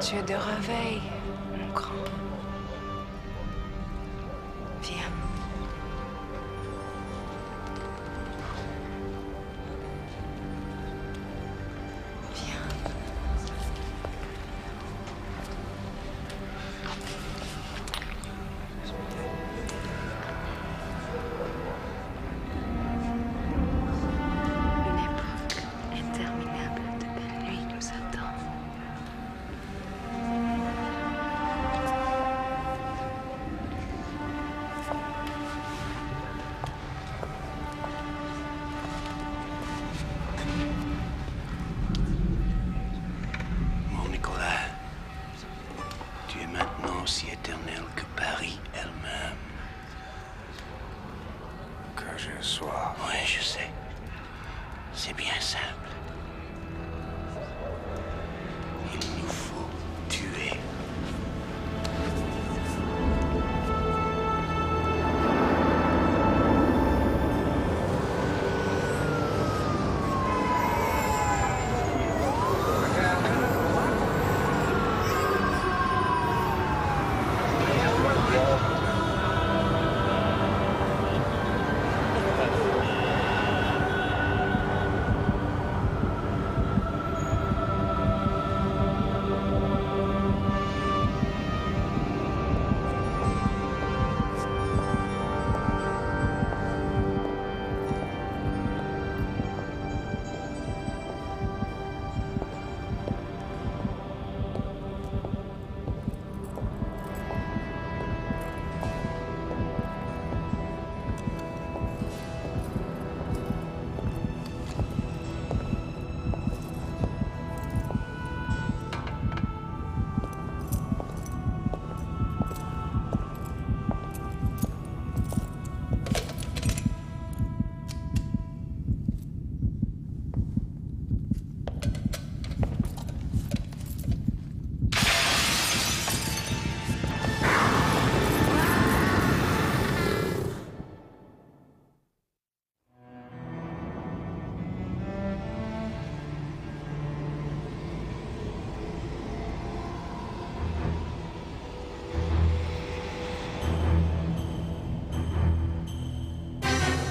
Tu es de réveil, mon grand. Viens. Aussi éternelle que Paris elle-même. Que je sois. Oui, je sais. C'est bien simple. Il nous faut tuer.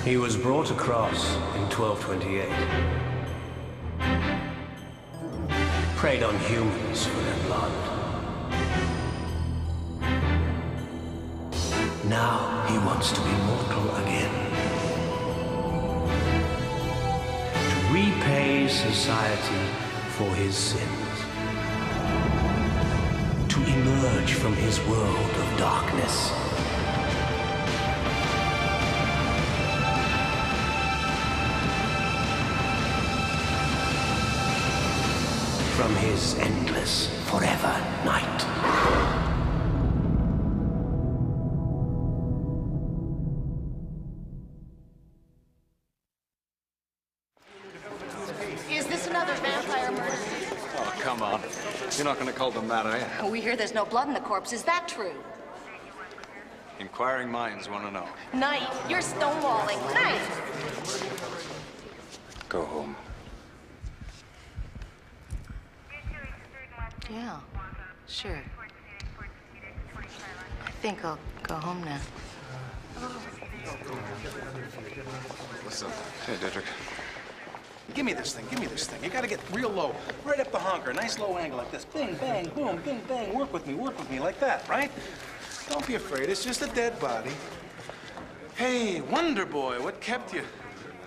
He was brought across in 1228. Preyed on humans for their blood. Now he wants to be mortal again. To repay society for his sins. To emerge from his world of darkness. From his endless, forever night. Is this another vampire murder? Oh, come on. You're not going to call them that, are you? We hear there's no blood in the corpse. Is that true? Inquiring minds want to know. Knight, you're stonewalling. Knight! Go home. Yeah, sure. I think I'll go home now. What's up? Hey, Dietrich. Give me this thing, give me this thing. You gotta get real low, right up the honker, nice low angle like this. Bing, bang, boom, bing, bang. Work with me like that, right? Don't be afraid, it's just a dead body. Hey, Wonder Boy, what kept you?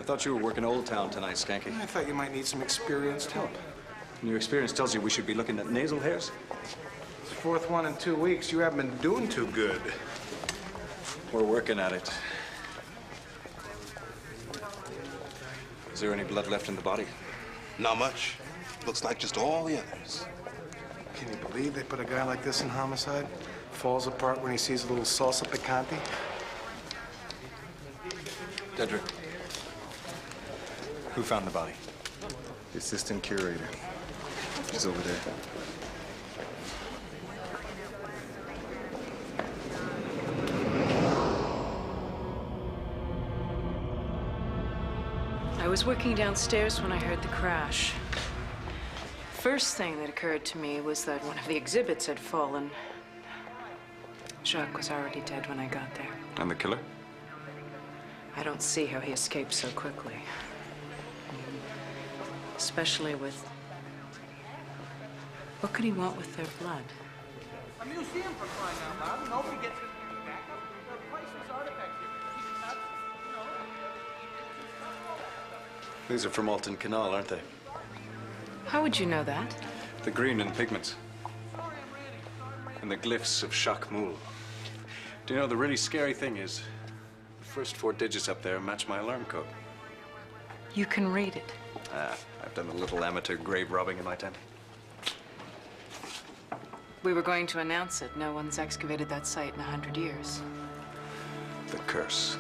I thought you were working Old Town tonight, Schanke. I thought you might need some experienced help. And your experience tells you we should be looking at nasal hairs? It's the fourth one in 2 weeks. You haven't been doing too good. We're working at it. Is there any blood left in the body? Not much. Looks like just all the others. Can you believe they put a guy like this in homicide? Falls apart when he sees a little salsa picante. Dedrick, who found the body? The assistant curator. He's over there. I was working downstairs when I heard the crash. first thing that occurred to me was that one of the exhibits had fallen. Jacques was already dead when I got there. And the killer? I don't see how he escaped so quickly. Especially with... What could he want with their blood? A museum for crying out loud. Nobody gets it. They're priceless artifacts. These are from Alton Canal, aren't they? How would you know that? The green in pigments. And the glyphs of Jacques Moule. Do you know, the really scary thing is, the first 4 digits up there match my alarm code. You can read it. I've done a little amateur grave robbing in my time. We were going to announce it. No one's excavated that site in 100 years. The curse.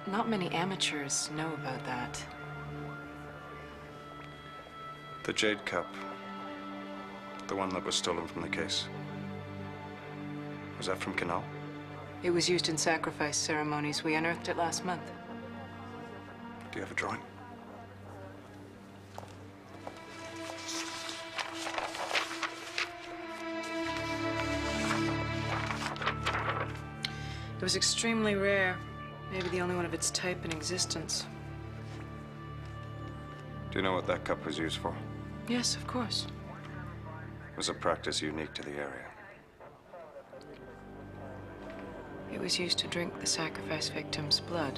Not many amateurs know about that. The jade cup. The one that was stolen from the case. Was that from Canal? It was used in sacrifice ceremonies. We unearthed it last month. Do you have a drawing? It was extremely rare. Maybe the only one of its type in existence. Do you know what that cup was used for? Yes, of course. It was a practice unique to the area. It was used to drink the sacrifice victim's blood.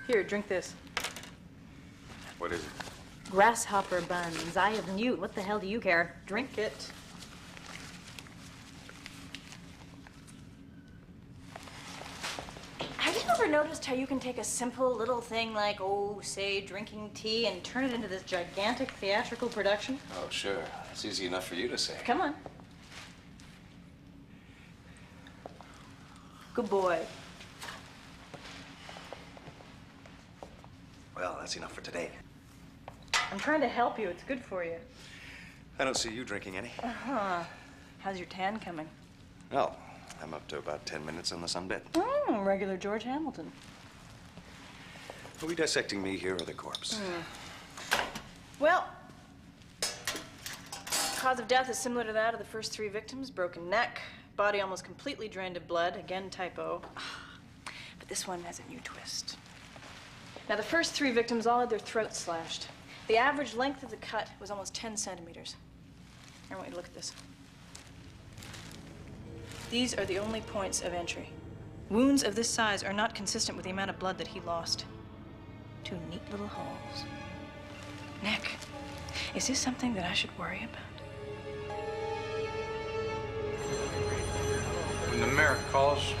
Here, drink this. What is it? Grasshopper buns. Eye of newt. What the hell do you care? Drink it. Have you ever noticed how you can take a simple little thing like, oh, say, drinking tea and turn it into this gigantic theatrical production? Oh, sure. It's easy enough for you to say. Come on. Good boy. Well, that's enough for today. I'm trying to help you. It's good for you. I don't see you drinking any. Uh-huh. How's your tan coming? Well, I'm up to about 10 minutes on the sunbed. Regular George Hamilton. Are we dissecting me here or the corpse? Well, cause of death is similar to that of the first 3 victims. Broken neck, body almost completely drained of blood. Again, typo. But this one has a new twist. Now, the first 3 victims all had their throats slashed. The average length of the cut was almost 10 centimeters. I want you to look at this. These are the only points of entry. Wounds of this size are not consistent with the amount of blood that he lost. 2 neat little holes. Nick, is this something that I should worry about? When the mayor calls,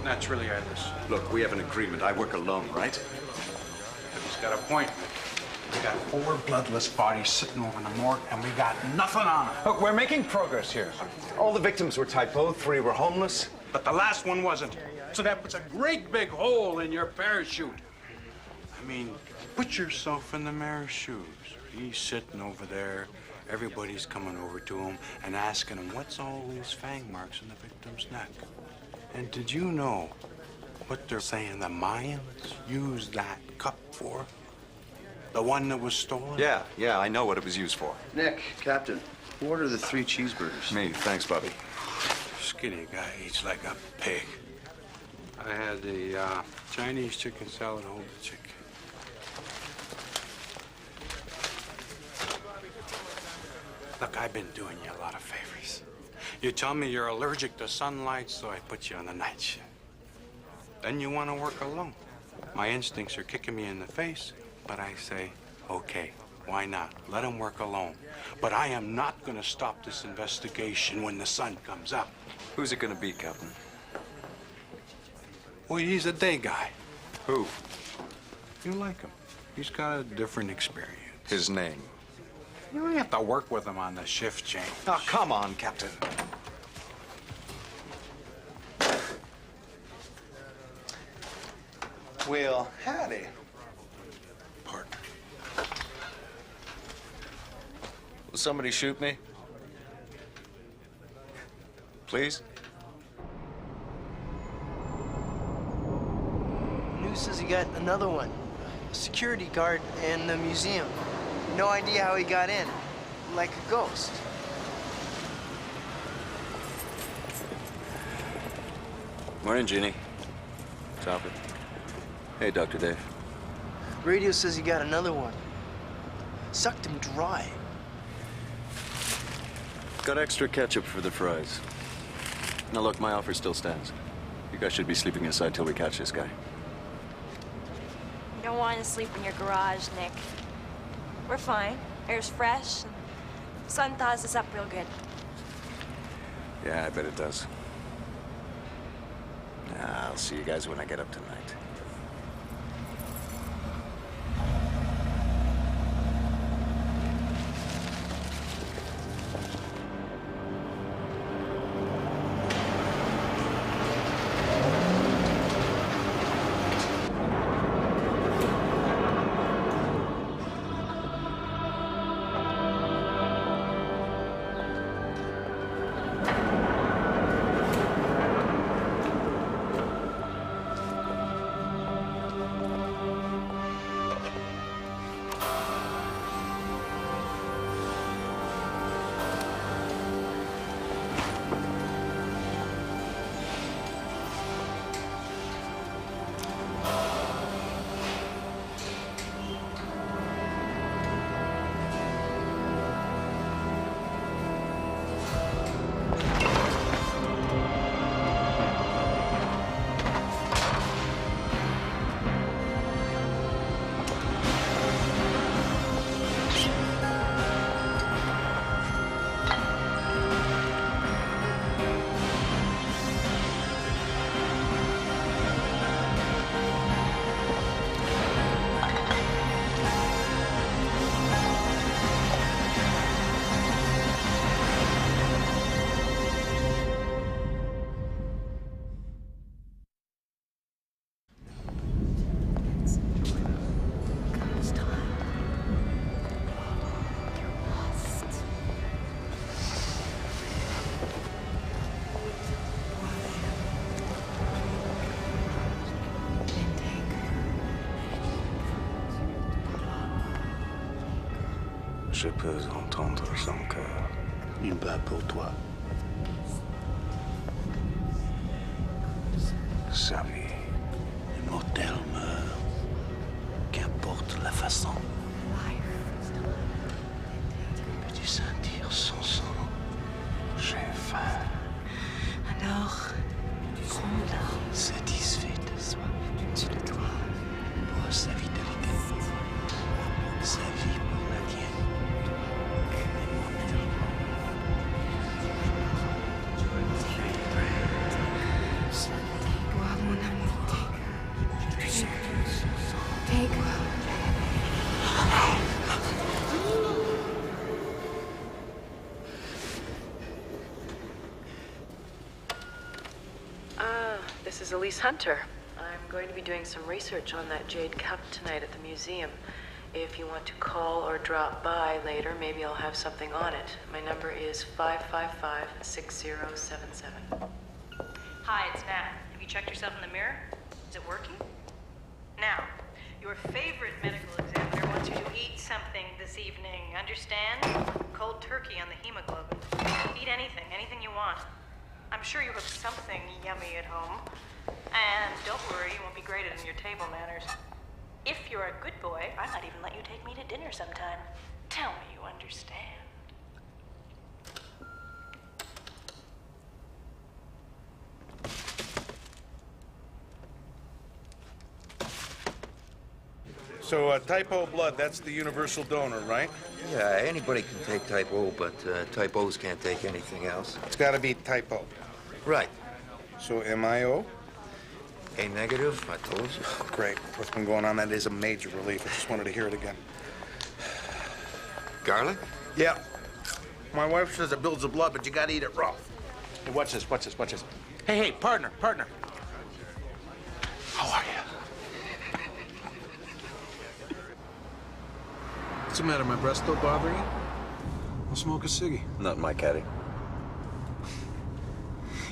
naturally I listen. Look, we have an agreement. I work alone, right? He's got a point. We got 4 bloodless bodies sitting over in the morgue, and we got nothing on them. Look, we're making progress here. All the victims were typo, 3 were homeless. But the last one wasn't. So that puts a great big hole in your parachute. I mean, put yourself in the mayor's shoes. He's sitting over there. Everybody's coming over to him and asking him, what's all these fang marks in the victim's neck? And did you know what they're saying the Mayans used that cup for? The one that was stolen? Yeah, I know what it was used for. Nick, Captain, who ordered the 3 cheeseburgers? Me, thanks, Bobby. Skinny guy eats like a pig. I had the Chinese chicken salad, hold the chicken. Look, I've been doing you a lot of favors. You tell me you're allergic to sunlight, so I put you on the night shift. Then you want to work alone. My instincts are kicking me in the face, but I say, okay, why not? Let him work alone. But I am not going to stop this investigation when the sun comes up. Who's it gonna be, Captain? Well, he's a day guy. Who? You like him. He's got a different experience. His name. You don't have to work with him on the shift change. Oh, come on, Captain. Well, howdy. Partner. Will somebody shoot me? Please? radio says he got another one. A security guard in the museum. No idea how he got in. Like a ghost. Morning, Jeannie. Chopper. Hey, Dr. Dave. Radio says he got another one. Sucked him dry. Got extra ketchup for the fries. Now look, my offer still stands. You guys should be sleeping inside till we catch this guy. You don't want to sleep in your garage, Nick. We're fine. Air's fresh, and the sun thaws us up real good. Yeah, I bet it does. I'll see you guys when I get up tonight. Je peux entendre son cœur. Il bat pour toi. Sa vie. Le mortel meurt. Qu'importe la façon. Peux-tu sentir son sang? J'ai faim. Alors, Satisfait de soi. tu le dois. Pour sa vitalité. Sa vie pour la tienne. Bois, mon amour. Take. This is Elise Hunter. I'm going to be doing some research on that jade cup tonight at the museum. If you want to call or drop by later, maybe I'll have something on it. My number is 555-6077. Hi, it's Nat. Have you checked yourself in the mirror? Is it working? Now, your favorite medical examiner wants you to eat something this evening. Understand? Cold turkey on the hemoglobin. Eat anything you want. I'm sure you have something yummy at home. And don't worry, you won't be graded in your table manners. If you're a good boy, I might even let you take me to dinner sometime. Tell me you understand. So, type O blood, that's the universal donor, right? Yeah, anybody can take type O, but type O's can't take anything else. It's got to be type O. Right. So, am I O? A negative, I told you. Great. What's been going on, that is a major relief. I just wanted to hear it again. Garlic? Yeah. My wife says it builds the blood, but you got to eat it raw. Hey, watch this, watch this, watch this. Hey, partner. How are you? What's the matter? My breast still bothering you? I'll smoke a ciggy. Not my caddy.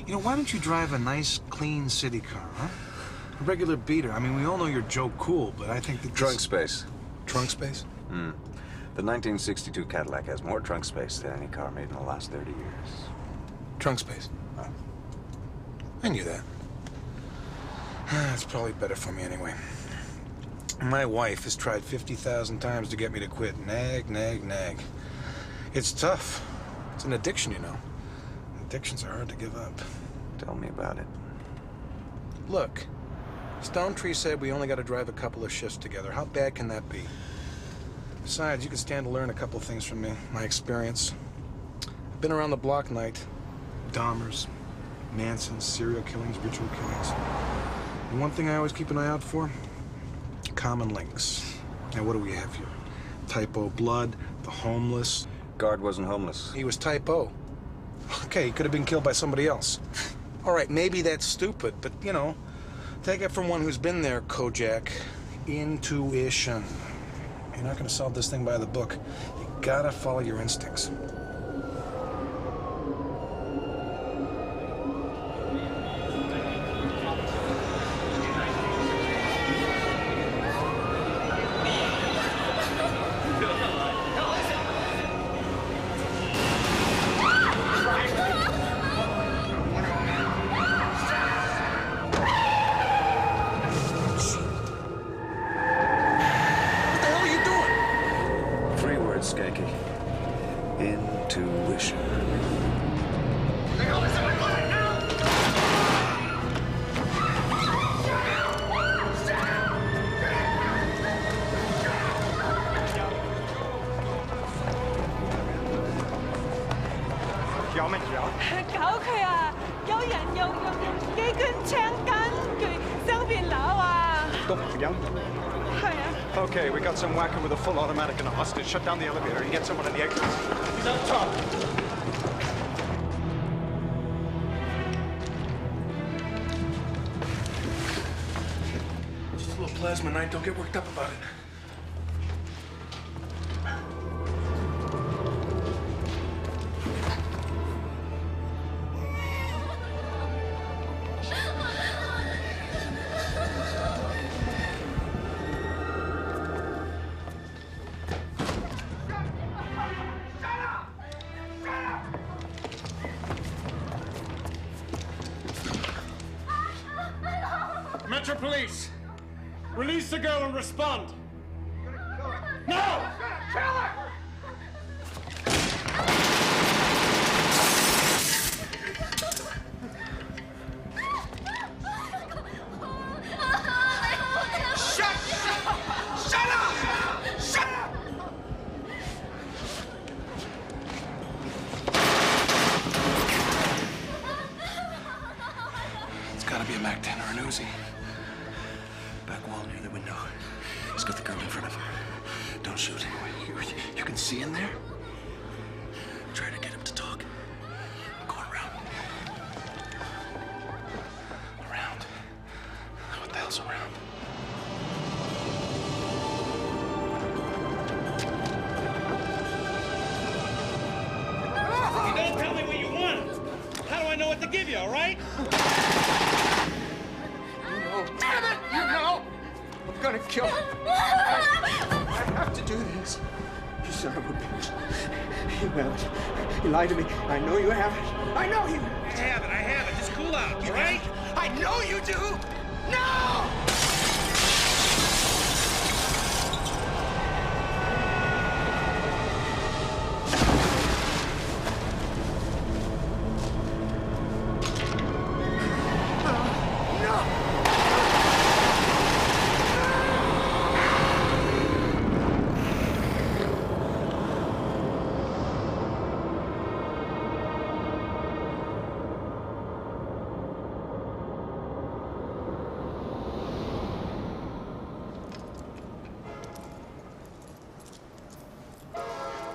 You know, why don't you drive a nice, clean city car, huh? A regular beater. I mean, we all know you're Joe Cool, but I think that Trunk space. Trunk space? Hmm. The 1962 Cadillac has more trunk space than any car made in the last 30 years. Trunk space? Oh. I knew that. It's probably better for me anyway. My wife has tried 50,000 times to get me to quit. Nag, nag, nag. It's tough. It's an addiction, you know. Addictions are hard to give up. Tell me about it. Look, Stone Tree said we only got to drive a couple of shifts together. How bad can that be? Besides, you can stand to learn a couple of things from me, my experience. I've been around the block night. Dahmers, Mansons, serial killings, ritual killings. And one thing I always keep an eye out for? Common links. Now, what do we have here? Type O blood, the homeless. Guard wasn't homeless. He was Type O. Okay, he could have been killed by somebody else. All right, maybe that's stupid, but, you know, take it from one who's been there, Kojak. Intuition. You're not gonna solve this thing by the book. You gotta follow your instincts. Schanke. Intuition. Okay, we got some whacker with a full automatic and a hostage. Shut down the elevator and get someone in the exits. He's up top. Just a little plasma night. Don't get worked up about it. Metro Police, release the girl and respond. No! Kill her! It's gotta be a MAC-10 or an Uzi. Back wall near the window. He's got the girl in front of him. Don't shoot. You can see in there? Try to get him to talk. I'm going around. Around? What the hell's around? You don't tell me what you want. How do I know what to give you, all right? Damn it! You know! I'm gonna kill him. I have to do this. You son of a bitch. You have it. You lied to me. I know you have it. I know you have it. I have it. Just cool out, all right? I know you do! No!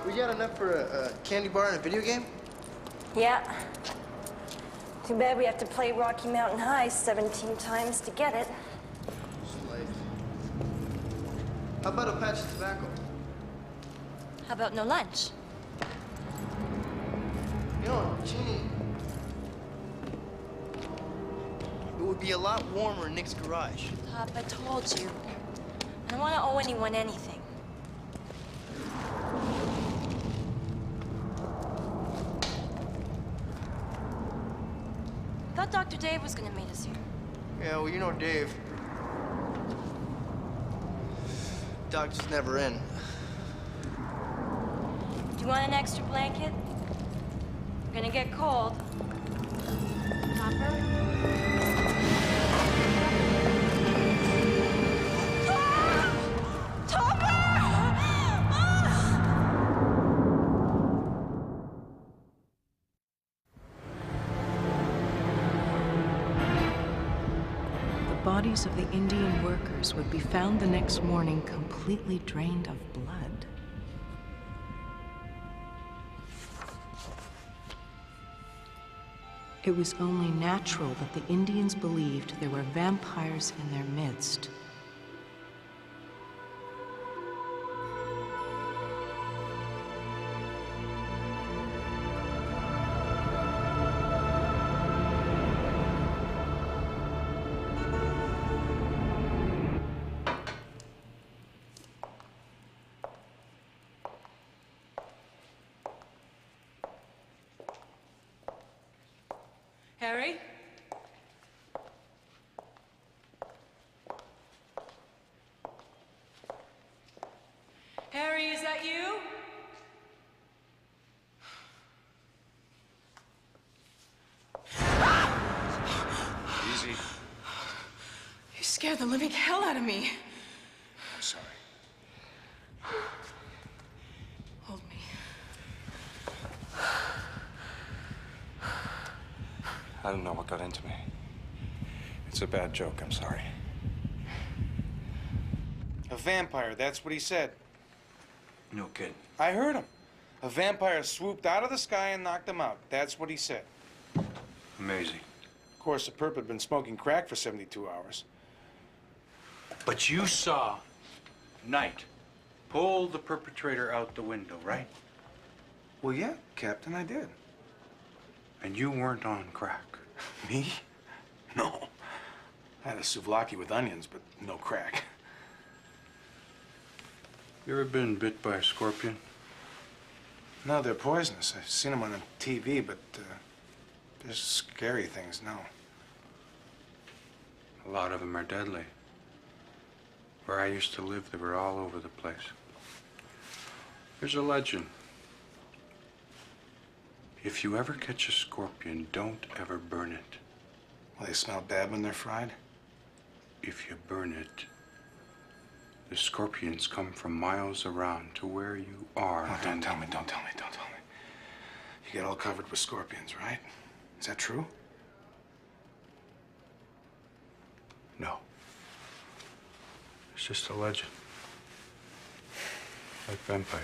We got enough for a candy bar and a video game? Yeah. Too bad we have to play Rocky Mountain High 17 times to get it. Slave. How about a patch of tobacco? How about no lunch? You know, Jeannie... would be a lot warmer in Nick's garage. Pop, I told you. I don't want to owe anyone anything. I thought Dr. Dave was gonna meet us here. Yeah, well, you know Dave. Doctor's never in. Do you want an extra blanket? We're gonna get cold. Topper? The bodies of the Indian workers would be found the next morning completely drained of blood. It was only natural that the Indians believed there were vampires in their midst. Harry? Harry, is that you? Easy. You scared the living hell out of me. I'm sorry. Hold me. I don't know what got into me. It's a bad joke, I'm sorry. A vampire, that's what he said. No kidding. I heard him. A vampire swooped out of the sky and knocked him out. That's what he said. Amazing. Of course, the perp had been smoking crack for 72 hours. But you saw Knight pull the perpetrator out the window, right? Well, yeah, Captain, I did. And you weren't on crack. Me? No. I had a souvlaki with onions, but no crack. You ever been bit by a scorpion? No, they're poisonous. I've seen them on the TV, but they're scary things, no. A lot of them are deadly. Where I used to live, they were all over the place. There's a legend. If you ever catch a scorpion, don't ever burn it. Well, they smell bad when they're fried? If you burn it, the scorpions come from miles around to where you are. Oh, don't tell me. You get all covered with scorpions, right? Is that true? No. It's just a legend. Like vampires.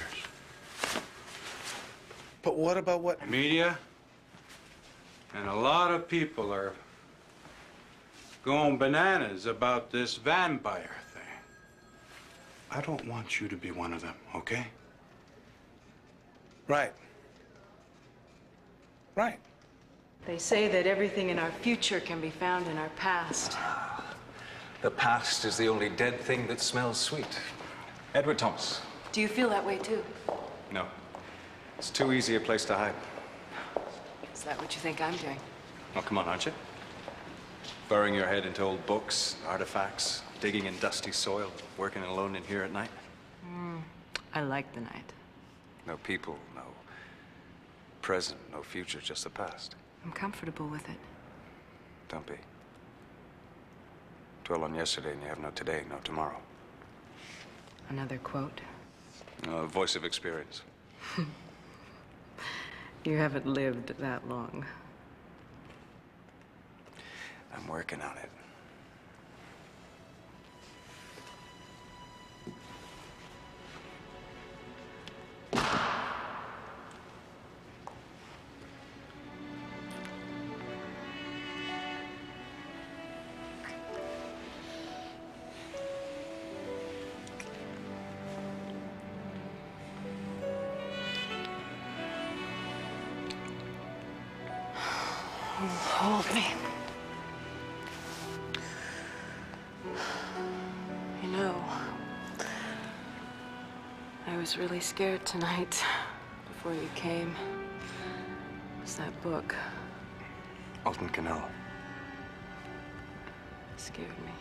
But what about what? Media and a lot of people are going bananas about this vampire thing. I don't want you to be one of them, okay? Right. Right. They say that everything in our future can be found in our past. The past is the only dead thing that smells sweet. Edward Thomas. Do you feel that way too? No. It's too easy a place to hide. Is that what you think I'm doing? Oh, come on, aren't you? Burying your head into old books, artifacts, digging in dusty soil, working alone in here at night. I like the night. No people, no present, no future, just the past. I'm comfortable with it. Don't be. Dwell on yesterday and you have no today, no tomorrow. Another quote. Voice of experience. You haven't lived that long. I'm working on it. Hold me. was really scared tonight before you came. It was that book. Alton Canal. It scared me.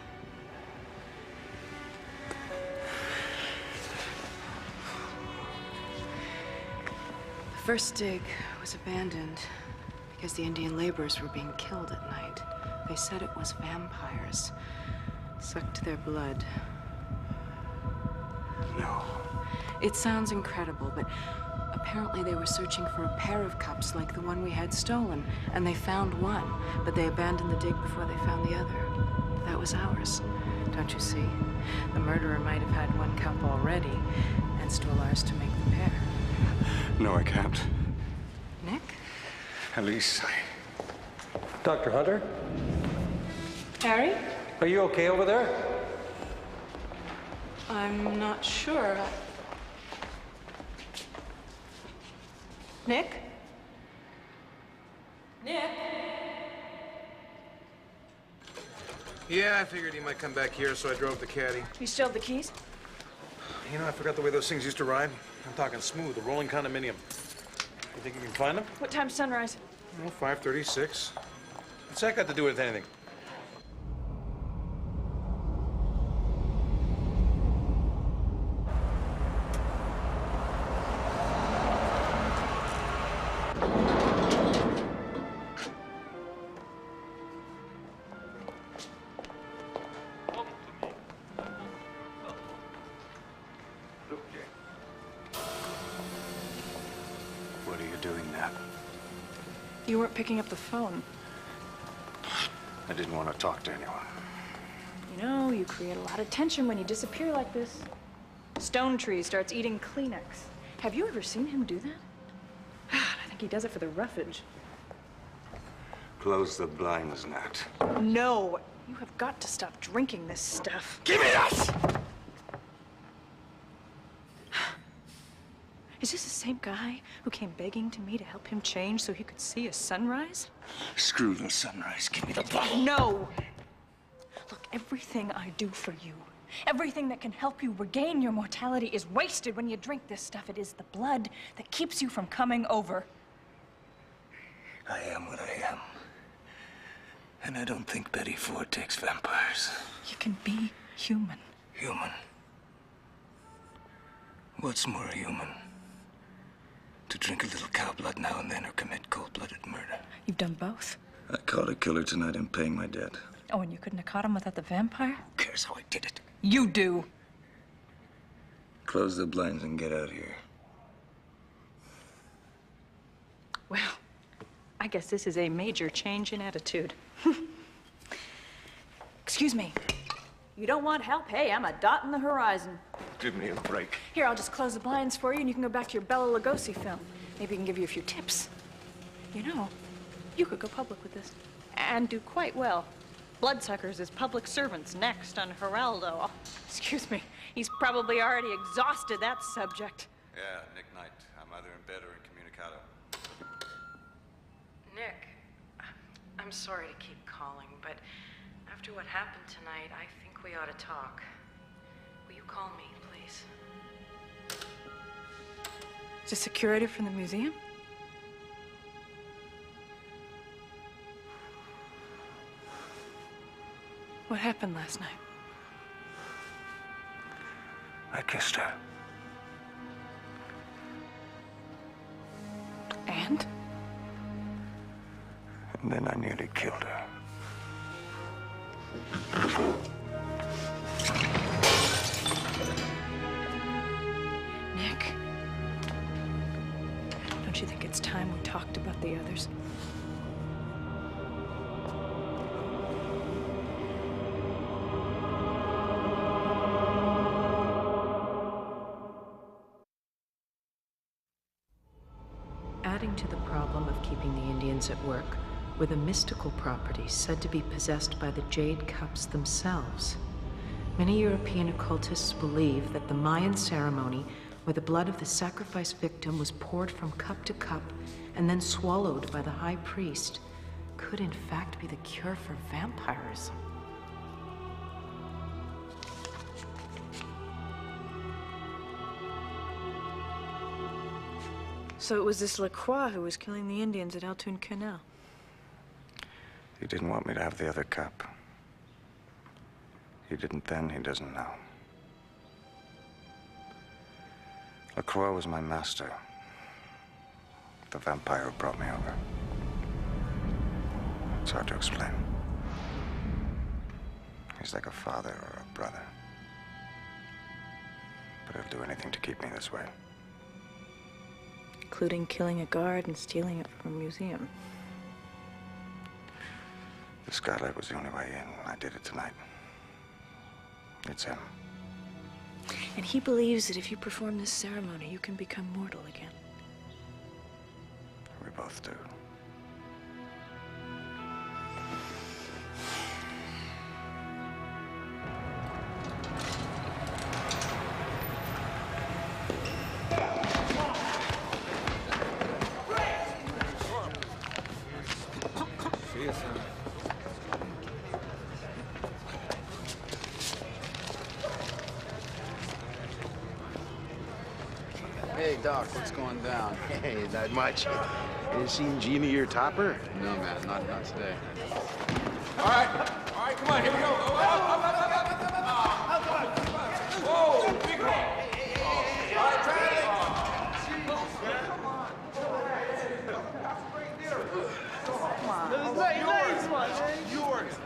The first dig was abandoned because the Indian laborers were being killed at night. They said it was vampires. Sucked their blood. No. It sounds incredible, but apparently they were searching for a pair of cups like the one we had stolen, and they found one, but they abandoned the dig before they found the other. That was ours. Don't you see? The murderer might have had one cup already and stole ours to make the pair. No, I can't. Nick? Elise, Dr. Hunter? Harry? Are you okay over there? I'm not sure. Nick? Nick? Yeah, I figured he might come back here, so I drove the caddy. You still have the keys? You know, I forgot the way those things used to ride. I'm talking smooth, a rolling condominium. You think you can find them? What time's sunrise? Oh, 5:36. What's that got to do with anything? what are you doing now? You weren't picking up the phone. I didn't want to talk to anyone. You know, you create a lot of tension when you disappear like this. Stone Tree starts eating Kleenex. Have you ever seen him do that? I think he does it for the roughage. Close the blinds, Nat. No, you have got to stop drinking this stuff. Give me that! Is this the same guy who came begging to me to help him change so he could see a sunrise? Screw the sunrise. Give me the bottle. No! Look, everything I do for you, everything that can help you regain your mortality is wasted when you drink this stuff. It is the blood that keeps you from coming over. I am what I am. And I don't think Betty Ford takes vampires. You can be human. Human? What's more human? To drink a little cow blood now and then or commit cold-blooded murder? You've done both. I caught a killer tonight and paying my debt. Oh, and you couldn't have caught him without the vampire? Who cares how I did it? You do. Close the blinds and get out of here. Well, I guess this is a major change in attitude. Excuse me. You don't want help? Hey, I'm a dot in the horizon. Give me a break. Here, I'll just close the blinds for you and you can go back to your Bela Lugosi film. Maybe he can give you a few tips. You know, you could go public with this. And do quite well. Bloodsuckers as public servants next on Geraldo. Excuse me, he's probably already exhausted that subject. Yeah, Nick Knight. I'm either in bed or incommunicado. Nick, I'm sorry to keep calling, but after what happened tonight, I think we ought to talk. Will you call me, please? Is this a curator from the museum? What happened last night? I kissed her. And? And then I nearly killed her. Nick, don't you think it's time we talked about the others? Adding to the problem of keeping the Indians at work were the mystical properties said to be possessed by the jade cups themselves. Many European occultists believe that the Mayan ceremony, where the blood of the sacrificed victim was poured from cup to cup and then swallowed by the high priest, could in fact be the cure for vampirism. So it was this LaCroix who was killing the Indians at Altoon Canal. He didn't want me to have the other cup. He didn't then, he doesn't now. LaCroix was my master. The vampire who brought me over. It's hard to explain. He's like a father or a brother. But he'll do anything to keep me this way. Including killing a guard and stealing it from a museum. The skylight was the only way in. I did it tonight. It's him. And he believes that if you perform this ceremony, you can become mortal again. We both do. Hey, Doc, what's going down? Hey, not much. You seen Jeannie or Topper? No, man, not today. All right, come on, here we go. Up. Whoa, big rock. All right, try it. Come on. This is nice. You work it.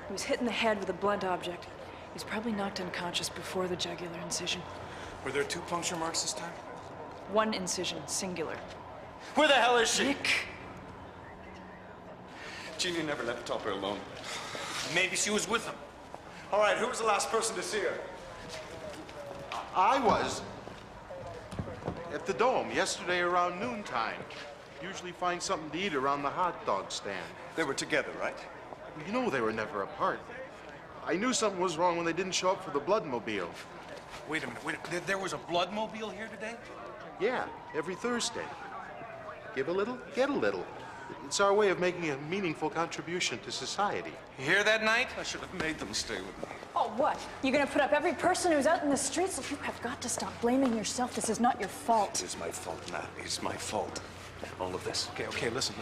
He was hit in the head with a blunt object. He was probably knocked unconscious before the jugular incision. Were there 2 puncture marks this time? 1 incision, singular. Where the hell is she? Nick! Jeannie never left Topper alone. Maybe she was with him. All right, who was the last person to see her? I was. At the Dome, yesterday around noontime. Usually find something to eat around the hot dog stand. They were together, right? You know they were never apart. I knew something was wrong when they didn't show up for the bloodmobile. Wait a minute, there was a bloodmobile here today? Yeah, every Thursday. Give a little, get a little. It's our way of making a meaningful contribution to society. You hear that, Knight? I should have made them stay with me. Oh, what? You're gonna put up every person who's out in the streets? You have got to stop blaming yourself. This is not your fault. It is my fault, Nat. It's my fault. All of this. Okay, listen.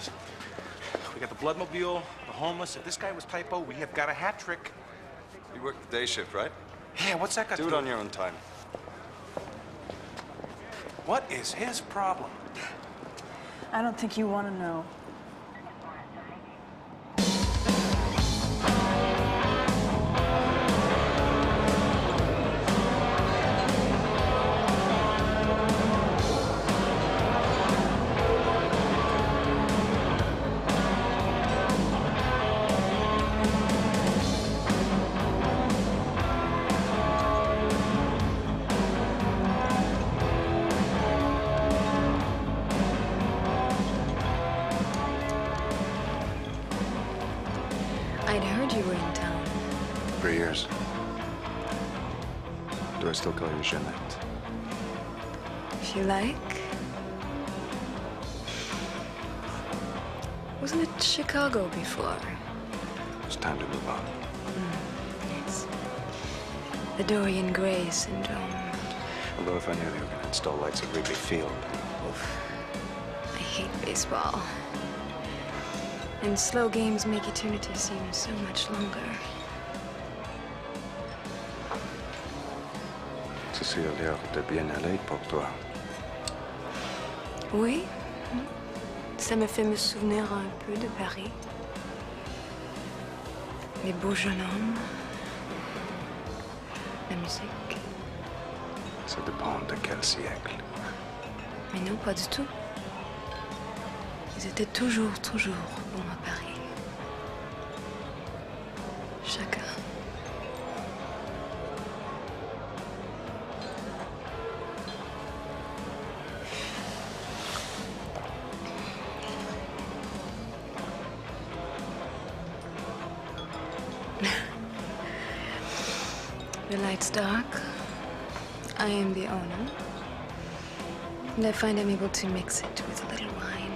We got the bloodmobile, the homeless. If this guy was typo, we have got a hat trick. You work the day shift, right? Yeah, what's that got to do? Do it on your own time. What is his problem? I don't think you want to know. I'd heard you were in town. 3 years. Do I still call you Janette? If you like. Wasn't it Chicago before? It's time to move on. Yes. The Dorian Gray syndrome. Although if I knew they were going to install lights at Wrigley Field. I hate baseball. And slow games make eternity seem so much longer. Ceci a l'air de bien aller pour toi. Oui. Ça me fait me souvenir un peu de Paris. Les beaux jeunes hommes. La musique. Ça dépend de quel siècle. Mais non, pas du tout. Ils étaient toujours bons à Paris. Chacun. The light's dark. I am the owner. And I find I'm able to mix it with a little wine.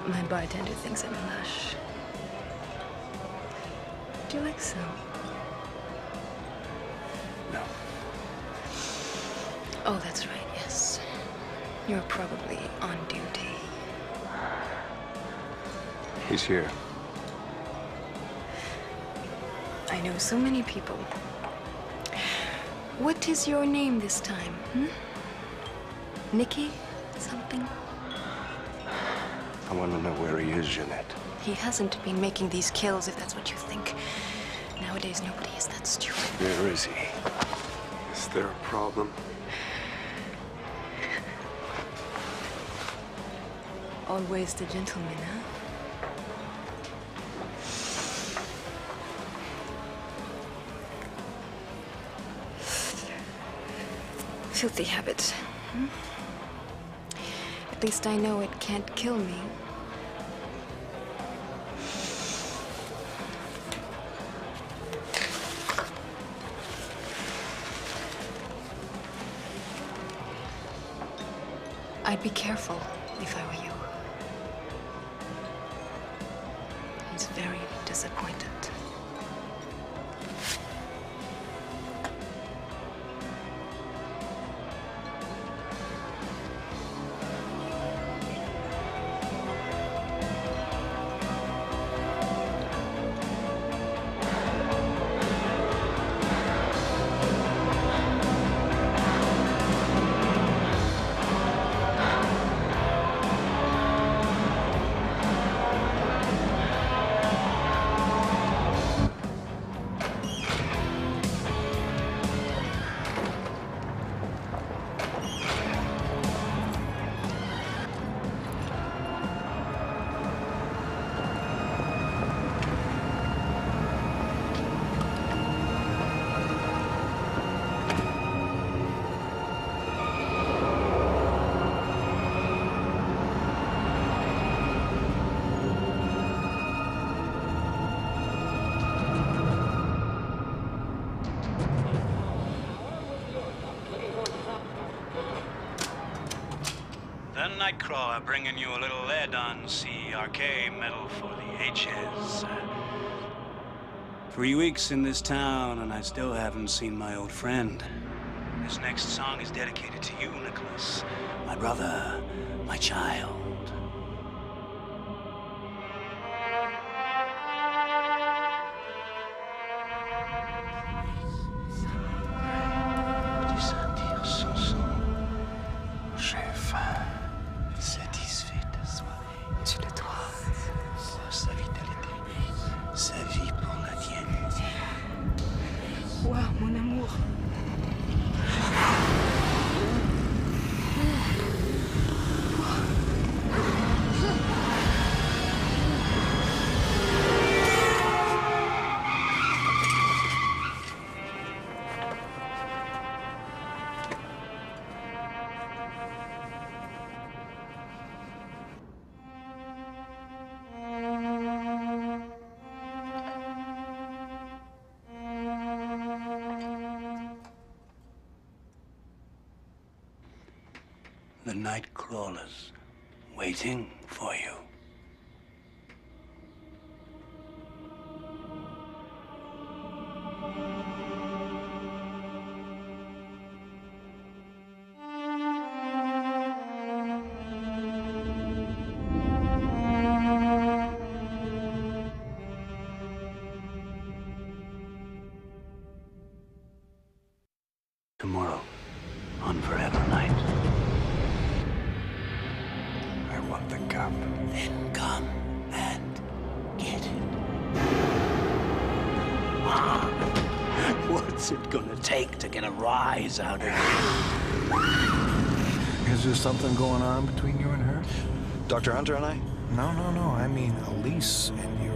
My bartender thinks I'm lush. Do you like some? No. Oh, that's right, yes. You're probably on duty. He's here. I know so many people. What is your name this time, Nikki something? I want to know where he is, Janette. He hasn't been making these kills, if that's what you think. Nowadays, nobody is that stupid. Where is he? Is there a problem? Always the gentleman, huh? Filthy habit. At least I know it can't kill me. I'd be careful if I were you. He's very disappointed. LaCroix bringing you a little lead on CRK medal for the H's. 3 weeks in this town and I still haven't seen my old friend. This next song is dedicated to you, Nicholas. My brother, my child. The night crawlers waiting for you. Tomorrow, on Forever Night. I want the cup. Then come and get it. What's it gonna take to get a rise out of you? Is there something going on between you and her? Dr. Hunter and I? No. I mean Elise and you.